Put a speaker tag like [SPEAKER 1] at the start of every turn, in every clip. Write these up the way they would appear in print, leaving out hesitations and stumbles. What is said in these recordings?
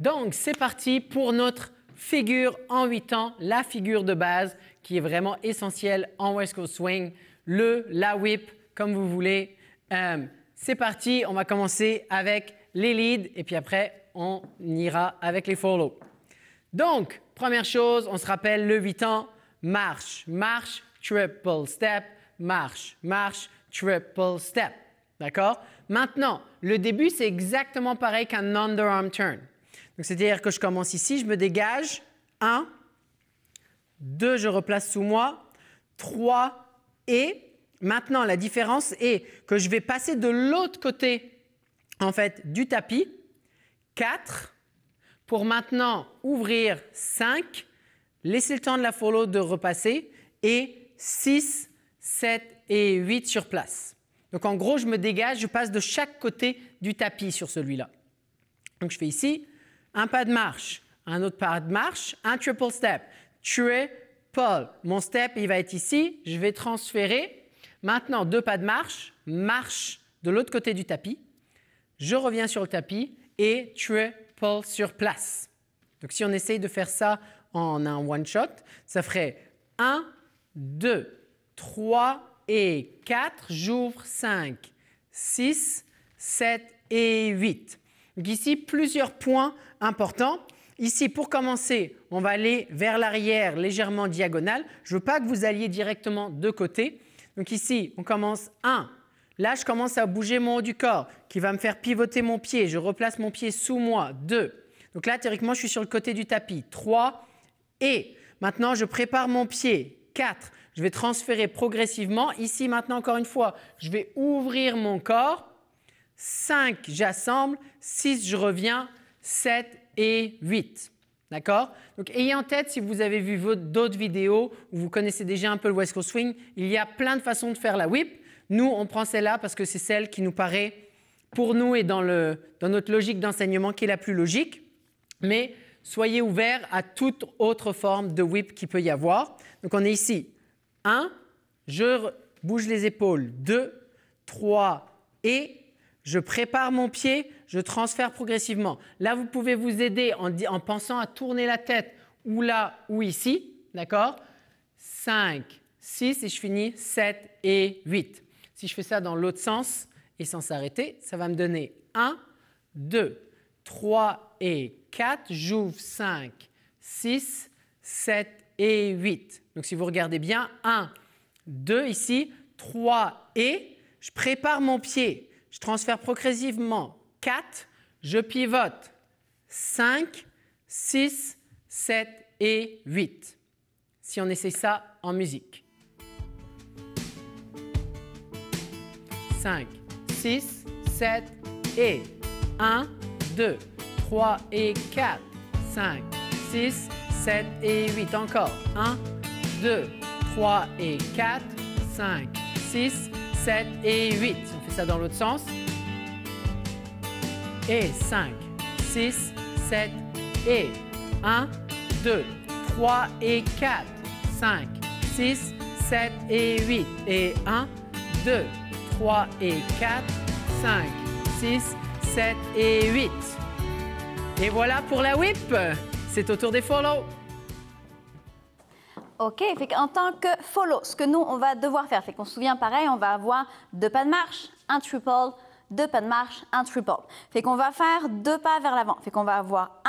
[SPEAKER 1] Donc, c'est parti pour notre figure en 8 temps, la figure de base qui est vraiment essentielle en West Coast Swing, la whip, comme vous voulez. C'est parti, on va commencer avec les leads et puis après, on ira avec les follow. Donc, première chose, on se rappelle le 8 temps, marche, marche, triple step, marche, marche, triple step. D'accord? Maintenant, le début, c'est exactement pareil qu'un underarm turn. Donc, c'est-à-dire que je commence ici, je me dégage. 1, 2, je replace sous moi. 3 et maintenant, la différence est que je vais passer de l'autre côté en fait, du tapis. 4 pour maintenant ouvrir 5, laisser le temps de la follow de repasser et 6, 7 et 8 sur place. Donc, en gros, je me dégage, je passe de chaque côté du tapis sur celui-là. Donc, je fais ici un pas de marche, un autre pas de marche, un triple step, triple. Mon step, il va être ici. Je vais transférer. Maintenant, 2 pas de marche, marche de l'autre côté du tapis. Je reviens sur le tapis et triple sur place. Donc, si on essaye de faire ça en un one-shot, ça ferait 1, 2, 3 et 4. J'ouvre 5, 6, 7 et 8. Donc ici, plusieurs points importants. Ici, pour commencer, on va aller vers l'arrière légèrement diagonale. Je ne veux pas que vous alliez directement de côté. Donc ici, on commence 1. Là, je commence à bouger mon haut du corps qui va me faire pivoter mon pied. Je replace mon pied sous moi. 2. Donc là, théoriquement, je suis sur le côté du tapis. 3. Et maintenant, je prépare mon pied. 4. Je vais transférer progressivement. Ici, maintenant, encore une fois, je vais ouvrir mon corps. 5, j'assemble. 6, je reviens. 7 et 8. D'accord? Donc, ayez en tête, si vous avez vu d'autres vidéos où vous connaissez déjà un peu le West Coast Swing, il y a plein de façons de faire la whip. Nous, on prend celle-là parce que c'est celle qui nous paraît, pour nous et dans notre logique d'enseignement, qui est la plus logique. Mais soyez ouverts à toute autre forme de whip qu'il peut y avoir. Donc, on est ici. 1, je bouge les épaules. 2, 3 et je prépare mon pied, je transfère progressivement. Là, vous pouvez vous aider en pensant à tourner la tête ou là ou ici. D'accord? 5, 6 et je finis 7 et 8. Si je fais ça dans l'autre sens et sans s'arrêter, ça va me donner 1, 2, 3 et 4. J'ouvre 5, 6, 7 et 8. Donc, si vous regardez bien, 1, 2 ici, 3 et je prépare mon pied. Je transfère progressivement. 4, je pivote. 5, 6, 7 et 8. Si on essaie ça en musique. 5, 6, 7 et 1, 2, 3 et 4, 5, 6, 7 et 8. Encore. 1, 2, 3 et 4, 5, 6, 7 et 8. On fait ça dans l'autre sens. Et 5, 6, 7 et 1, 2, 3 et 4, 5, 6, 7 et 8. Et 1, 2, 3 et 4, 5, 6, 7 et 8. Et voilà pour la whip. C'est au tour des follow.
[SPEAKER 2] OK, en tant que follow, ce que nous, on va devoir faire, fait qu'on se souvient pareil, on va avoir 2 pas de marche, un triple, 2 pas de marche, un triple. Fait qu'on va faire 2 pas vers l'avant. Fait qu'on va avoir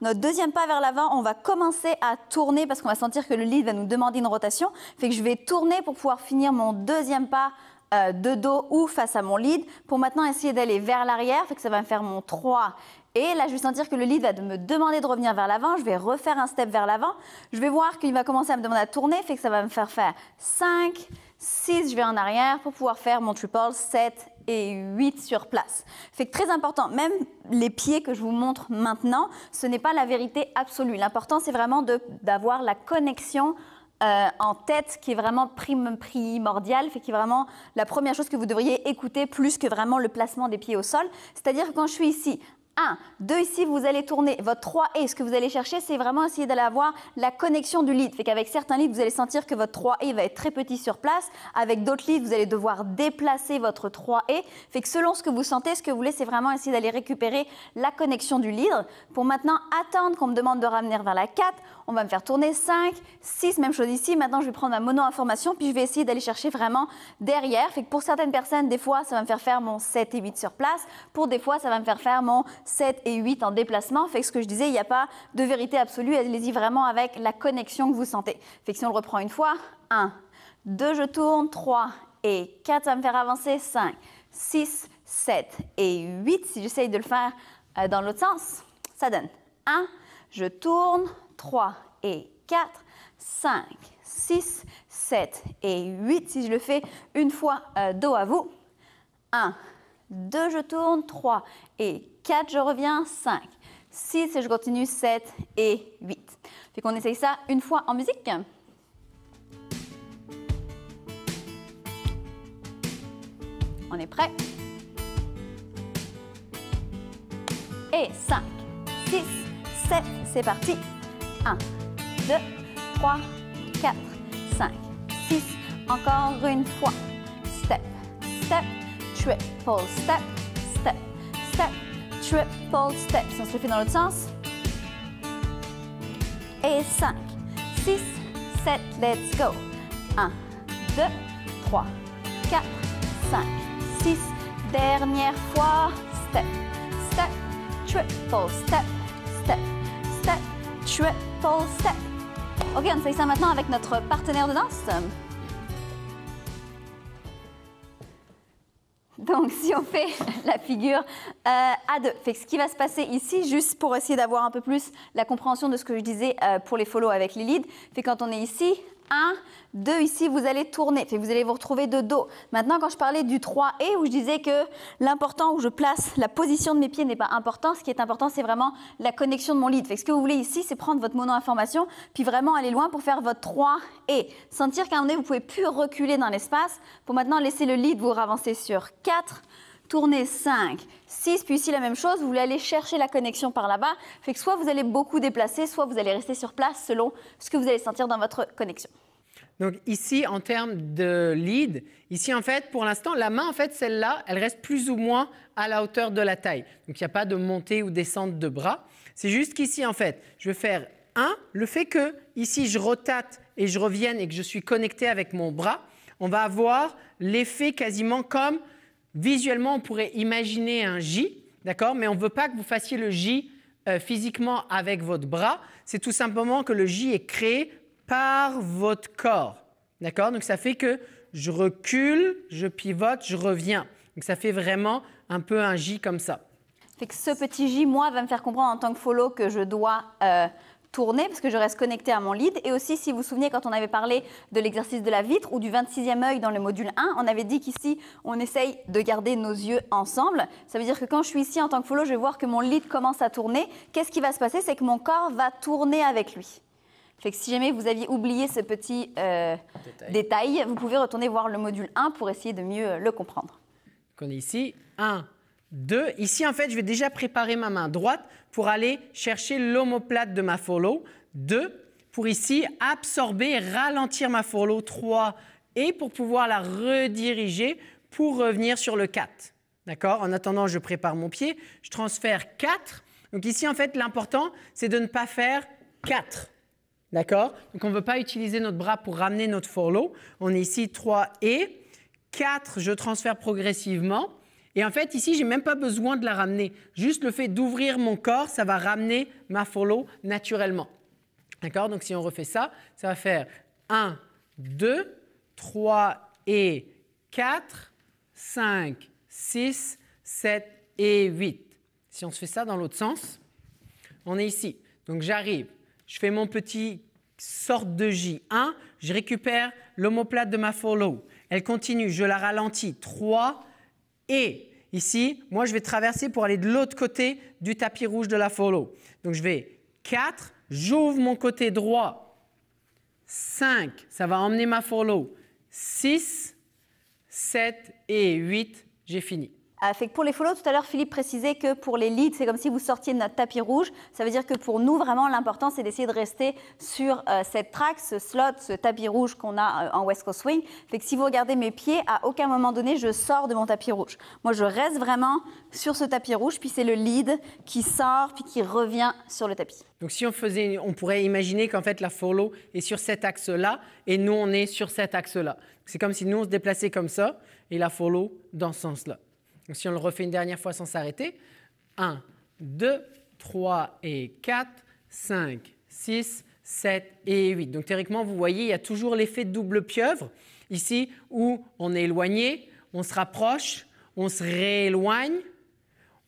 [SPEAKER 2] notre deuxième pas vers l'avant, on va commencer à tourner parce qu'on va sentir que le lead va nous demander une rotation. Fait que je vais tourner pour pouvoir finir mon deuxième pas de dos ou face à mon lead pour maintenant essayer d'aller vers l'arrière. Fait que ça va me faire mon 3. Et là, je vais sentir que le lead va me demander de revenir vers l'avant. Je vais refaire un step vers l'avant. Je vais voir qu'il va commencer à me demander à tourner. Fait que ça va me faire 5, 6, je vais en arrière pour pouvoir faire mon triple, 7 et 8 sur place. Fait que très important, même les pieds que je vous montre maintenant, ce n'est pas la vérité absolue. L'important, c'est vraiment d'avoir la connexion en tête qui est vraiment primordial, fait qui est vraiment la première chose que vous devriez écouter plus que vraiment le placement des pieds au sol. C'est-à-dire que quand je suis ici, 1, 2 ici, vous allez tourner votre 3 et ce que vous allez chercher, c'est vraiment essayer d'aller avoir la connexion du lead. Fait qu'avec certains leads, vous allez sentir que votre 3 et va être très petit sur place. Avec d'autres leads, vous allez devoir déplacer votre 3 et. Fait que selon ce que vous sentez, ce que vous voulez, c'est vraiment essayer d'aller récupérer la connexion du lead. Pour maintenant attendre qu'on me demande de ramener vers la 4, on va me faire tourner 5, 6, même chose ici. Maintenant, je vais prendre ma mono-information, puis je vais essayer d'aller chercher vraiment derrière. Fait que pour certaines personnes, des fois, ça va me faire faire mon 7 et 8 sur place. Pour des fois, ça va me faire faire mon 7 et 8 en déplacement. Fait que ce que je disais, il n'y a pas de vérité absolue. Allez-y vraiment avec la connexion que vous sentez. Fait que si on le reprend une fois, 1, 2, je tourne, 3 et 4, ça va me faire avancer, 5, 6, 7 et 8. Si j'essaye de le faire dans l'autre sens, ça donne 1, je tourne, 3 et 4, 5, 6, 7 et 8. Si je le fais une fois dos à vous, 1, 2, je tourne, 3 et 4, je reviens, 5, 6 et je continue, 7 et 8. Fait qu'on essaye ça une fois en musique. On est prêt? Et 5, 6, 7, c'est parti. 1, 2, 3, 4, 5, 6, encore une fois. Step, step, triple step, step, step, triple step. Si on se le fait dans l'autre sens. Et 5, 6, 7, let's go. 1, 2, 3, 4, 5, 6. Dernière fois. Step, step, triple step, step, step, triple step. Ok, on essaye ça maintenant avec notre partenaire de danse. Donc, si on fait la figure à 2, fait que ce qui va se passer ici, juste pour essayer d'avoir un peu plus la compréhension de ce que je disais pour les follow avec les leads, fait quand on est ici, 1, 2, ici, vous allez tourner, fait que vous allez vous retrouver de dos. Maintenant, quand je parlais du 3 et, où je disais que l'important où je place la position de mes pieds n'est pas important, ce qui est important, c'est vraiment la connexion de mon lead. Fait que ce que vous voulez ici, c'est prendre votre mono-information, puis vraiment aller loin pour faire votre 3 et. Sentir qu'à un moment donné, vous ne pouvez plus reculer dans l'espace, pour maintenant laisser le lead vous avancer sur 4, tourner 5, 6, puis ici la même chose, vous voulez aller chercher la connexion par là-bas, fait que soit vous allez beaucoup déplacer, soit vous allez rester sur place selon ce que vous allez sentir dans votre connexion.
[SPEAKER 1] Donc ici, en termes de lead, ici en fait, pour l'instant, la main, en fait, celle-là, elle reste plus ou moins à la hauteur de la taille. Donc il n'y a pas de montée ou descente de bras. C'est juste qu'ici, en fait, je vais faire 1. Le fait que ici, je rotate et je revienne et que je suis connecté avec mon bras, on va avoir l'effet quasiment comme, visuellement, on pourrait imaginer un J, d'accord? Mais on ne veut pas que vous fassiez le J physiquement avec votre bras. C'est tout simplement que le J est créé par votre corps, d'accord? Donc, ça fait que je recule, je pivote, je reviens. Donc, ça fait vraiment un peu un J comme ça.
[SPEAKER 2] Fait que ce petit J, moi, va me faire comprendre en tant que follow que je dois tourner parce que je reste connecté à mon lead. Et aussi, si vous vous souvenez, quand on avait parlé de l'exercice de la vitre ou du 26e œil dans le module 1, on avait dit qu'ici, on essaye de garder nos yeux ensemble. Ça veut dire que quand je suis ici en tant que follow, je vais voir que mon lead commence à tourner. Qu'est-ce qui va se passer? C'est que mon corps va tourner avec lui. Fait que si jamais vous aviez oublié ce petit détail, vous pouvez retourner voir le module 1 pour essayer de mieux le comprendre.
[SPEAKER 1] Donc on est ici, 1, 2. Ici, en fait, je vais déjà préparer ma main droite pour aller chercher l'omoplate de ma follow. 2, pour ici, absorber et ralentir ma follow. 3, et pour pouvoir la rediriger pour revenir sur le 4. D'accord? En attendant, je prépare mon pied, je transfère 4. Donc ici, en fait, l'important, c'est de ne pas faire 4. D'accord? Donc, on ne veut pas utiliser notre bras pour ramener notre follow. On est ici 3 et 4, je transfère progressivement. Et en fait, ici, je n'ai même pas besoin de la ramener. Juste le fait d'ouvrir mon corps, ça va ramener ma follow naturellement. D'accord? Donc, si on refait ça, ça va faire 1, 2, 3 et 4, 5, 6, 7 et 8. Si on se fait ça dans l'autre sens, on est ici. Donc, j'arrive. Je fais mon petit sorte de J. 1, je récupère l'omoplate de ma follow. Elle continue, je la ralentis. 3 et ici, moi, je vais traverser pour aller de l'autre côté du tapis rouge de la follow. Donc, je vais 4, j'ouvre mon côté droit. 5, ça va emmener ma follow. 6, 7 et 8, j'ai fini.
[SPEAKER 2] Fait que pour les follow, tout à l'heure, Philippe précisait que pour les leads, c'est comme si vous sortiez de notre tapis rouge. Ça veut dire que pour nous, vraiment, l'important, c'est d'essayer de rester sur cette track, ce slot, ce tapis rouge qu'on a en West Coast Swing. Fait que si vous regardez mes pieds, à aucun moment donné, je sors de mon tapis rouge. Moi, je reste vraiment sur ce tapis rouge, puis c'est le lead qui sort, puis qui revient sur le tapis.
[SPEAKER 1] Donc, si on pourrait imaginer qu'en fait, la follow est sur cet axe-là et nous, on est sur cet axe-là. C'est comme si nous, on se déplaçait comme ça et la follow dans ce sens-là. Donc, si on le refait une dernière fois sans s'arrêter, 1, 2, 3 et 4, 5, 6, 7 et 8. Donc, théoriquement, vous voyez, il y a toujours l'effet de double pieuvre ici où on est éloigné, on se rapproche, on se rééloigne,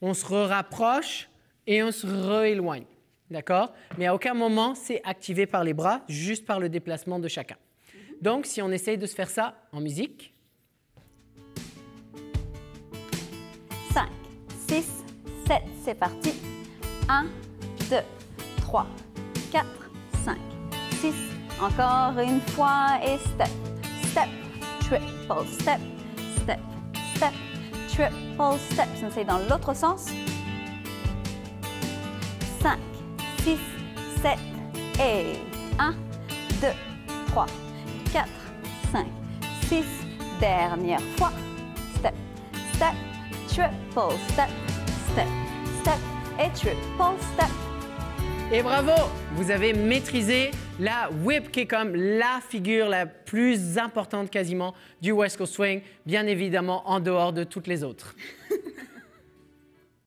[SPEAKER 1] on se rapproche et on se rééloigne. D'accord? Mais à aucun moment, c'est activé par les bras, juste par le déplacement de chacun. Donc, si on essaye de se faire ça en musique.
[SPEAKER 2] 5, 6, 7, c'est parti. 1, 2, 3, 4, 5, 6. Encore une fois et step, step, triple step, step, step, triple step. Si on essaye dans l'autre sens. 5, 6, 7 et 1, 2, 3, 4, 5, 6. Dernière fois. Step, step, triple step, step, step et triple step.
[SPEAKER 1] Et bravo! Vous avez maîtrisé la whip qui est comme la figure la plus importante quasiment du West Coast Swing, bien évidemment en dehors de toutes les autres.